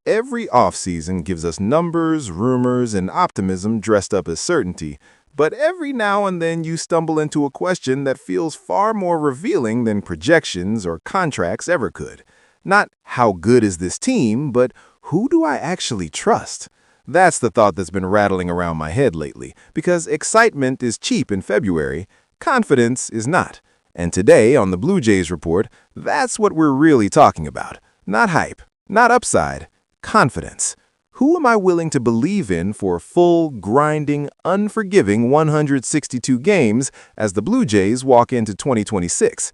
Every offseason gives us numbers, rumors, and optimism dressed up as certainty, but every now and then you stumble into a question that feels far more revealing than projections or contracts ever could. Not how good is this team, but who do I actually trust? That's the thought that's been rattling around my head lately, because excitement is cheap in February, confidence is not. And today on the Blue Jays Report, that's what we're really talking about. Not hype, not upside, confidence. Who am I willing to believe in for full, grinding, unforgiving 162 games as the Blue Jays walk into 2026?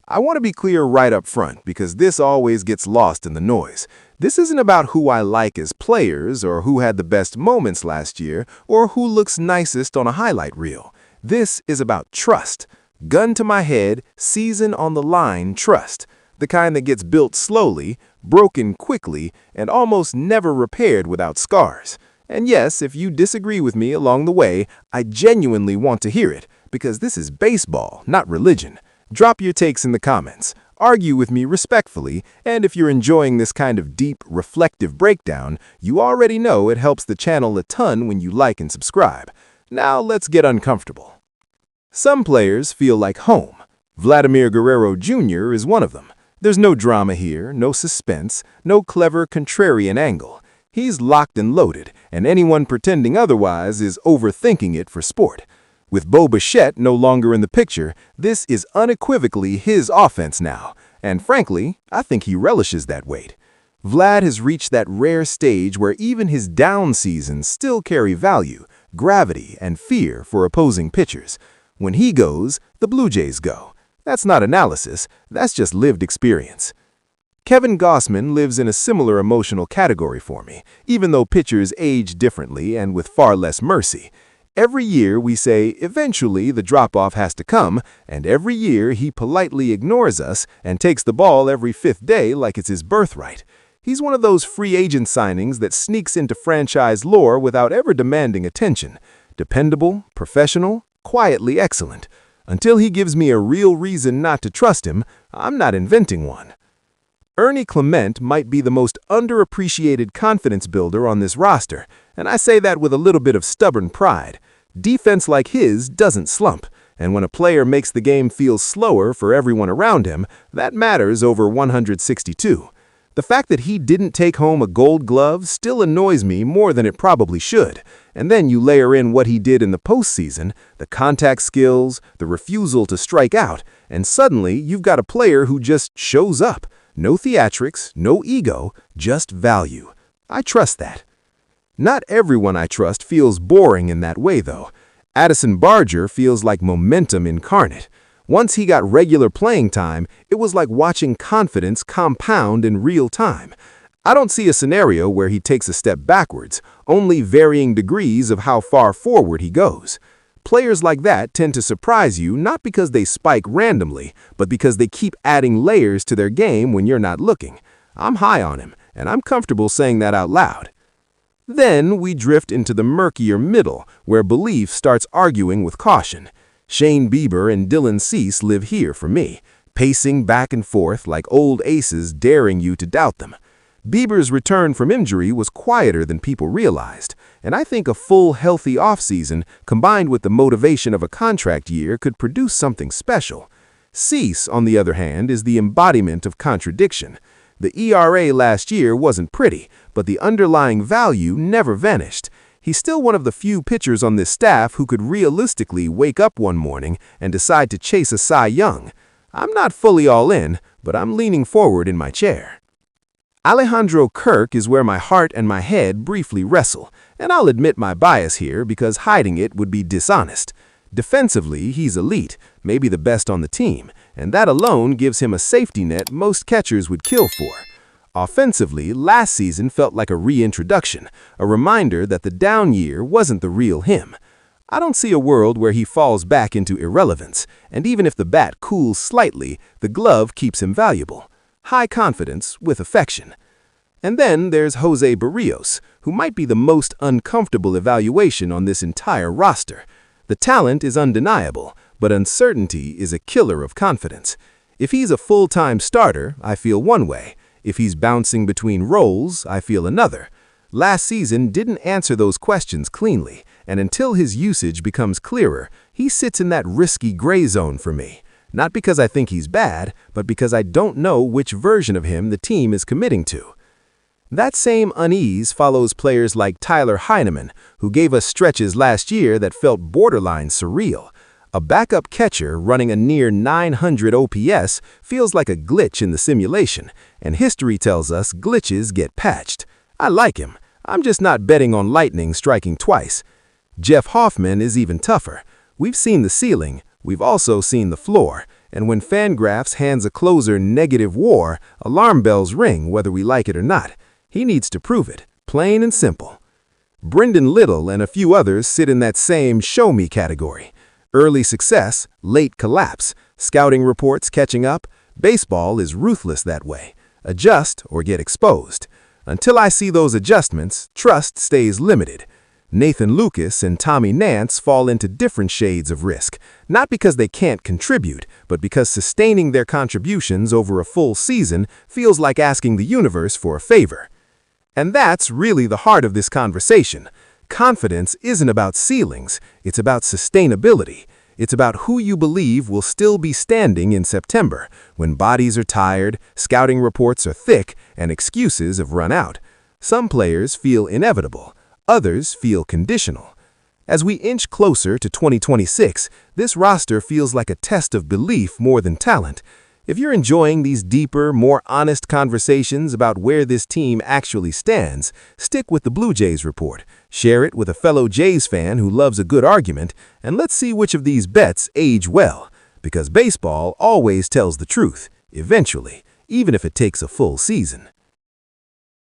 I want to be clear right up front because this always gets lost in the noise. This isn't about who I like as players or who had the best moments last year or who looks nicest on a highlight reel. This is about trust. Gun to my head, season on the line trust. The kind that gets built slowly, broken quickly, and almost never repaired without scars. And yes, if you disagree with me along the way, I genuinely want to hear it, because this is baseball, not religion. Drop your takes in the comments, argue with me respectfully, and if you're enjoying this kind of deep, reflective breakdown, you already know it helps the channel a ton when you like and subscribe. Now let's get uncomfortable. Some players feel like home. Vladimir Guerrero Jr. is one of them. There's no drama here, no suspense, no clever contrarian angle. He's locked and loaded, and anyone pretending otherwise is overthinking it for sport. With Bo Bichette no longer in the picture, this is unequivocally his offense now, and frankly, I think he relishes that weight. Vlad has reached that rare stage where even his down seasons still carry value, gravity, and fear for opposing pitchers. When he goes, the Blue Jays go. That's not analysis, that's just lived experience. Kevin Gausman lives in a similar emotional category for me, even though pitchers age differently and with far less mercy. Every year we say, eventually the drop-off has to come, and every year he politely ignores us and takes the ball every fifth day like it's his birthright. He's one of those free agent signings that sneaks into franchise lore without ever demanding attention. Dependable, professional, quietly excellent. Until he gives me a real reason not to trust him, I'm not inventing one. Ernie Clement might be the most underappreciated confidence builder on this roster, and I say that with a little bit of stubborn pride. Defense like his doesn't slump, and when a player makes the game feel slower for everyone around him, that matters over 162. The fact that he didn't take home a Gold Glove still annoys me more than it probably should. And then you layer in what he did in the postseason, the contact skills, the refusal to strike out, and suddenly you've got a player who just shows up. No theatrics, no ego, just value. I trust that. Not everyone I trust feels boring in that way, though. Addison Barger feels like momentum incarnate. Once he got regular playing time, it was like watching confidence compound in real time. I don't see a scenario where he takes a step backwards, only varying degrees of how far forward he goes. Players like that tend to surprise you not because they spike randomly, but because they keep adding layers to their game when you're not looking. I'm high on him, and I'm comfortable saying that out loud. Then we drift into the murkier middle, where belief starts arguing with caution. Shane Bieber and Dylan Cease live here for me, pacing back and forth like old aces daring you to doubt them. Bieber's return from injury was quieter than people realized, and I think a full, healthy offseason combined with the motivation of a contract year could produce something special. Cease, on the other hand, is the embodiment of contradiction. The ERA last year wasn't pretty, but the underlying value never vanished. He's still one of the few pitchers on this staff who could realistically wake up one morning and decide to chase a Cy Young. I'm not fully all in, but I'm leaning forward in my chair. Alejandro Kirk is where my heart and my head briefly wrestle, and I'll admit my bias here because hiding it would be dishonest. Defensively, he's elite, maybe the best on the team, and that alone gives him a safety net most catchers would kill for. Offensively, last season felt like a reintroduction, a reminder that the down year wasn't the real him. I don't see a world where he falls back into irrelevance, and even if the bat cools slightly, the glove keeps him valuable. High confidence with affection. And then there's Jose Barrios, who might be the most uncomfortable evaluation on this entire roster. The talent is undeniable, but uncertainty is a killer of confidence. If he's a full-time starter, I feel one way. If he's bouncing between roles, I feel another. Last season didn't answer those questions cleanly, and until his usage becomes clearer, he sits in that risky gray zone for me. Not because I think he's bad, but because I don't know which version of him the team is committing to. That same unease follows players like Tyler Heineman, who gave us stretches last year that felt borderline surreal. A backup catcher running a near 900 OPS feels like a glitch in the simulation, and history tells us glitches get patched. I like him. I'm just not betting on lightning striking twice. Jeff Hoffman is even tougher. We've seen the ceiling, we've also seen the floor, and when Fangraphs hands a closer negative WAR, alarm bells ring whether we like it or not. He needs to prove it, plain and simple. Brendan Little and a few others sit in that same show me category. Early success, late collapse, scouting reports catching up. Baseball is ruthless that way. Adjust or get exposed. Until I see those adjustments, trust stays limited. Nathan Lucas and Tommy Nance fall into different shades of risk, not because they can't contribute, but because sustaining their contributions over a full season feels like asking the universe for a favor. And that's really the heart of this conversation. Confidence isn't about ceilings, it's about sustainability. It's about who you believe will still be standing in September, when bodies are tired, scouting reports are thick, and excuses have run out. Some players feel inevitable, others feel conditional. As we inch closer to 2026, this roster feels like a test of belief more than talent. If you're enjoying these deeper, more honest conversations about where this team actually stands, stick with the Blue Jays report, share it with a fellow Jays fan who loves a good argument, and let's see which of these bets age well, because baseball always tells the truth, eventually, even if it takes a full season.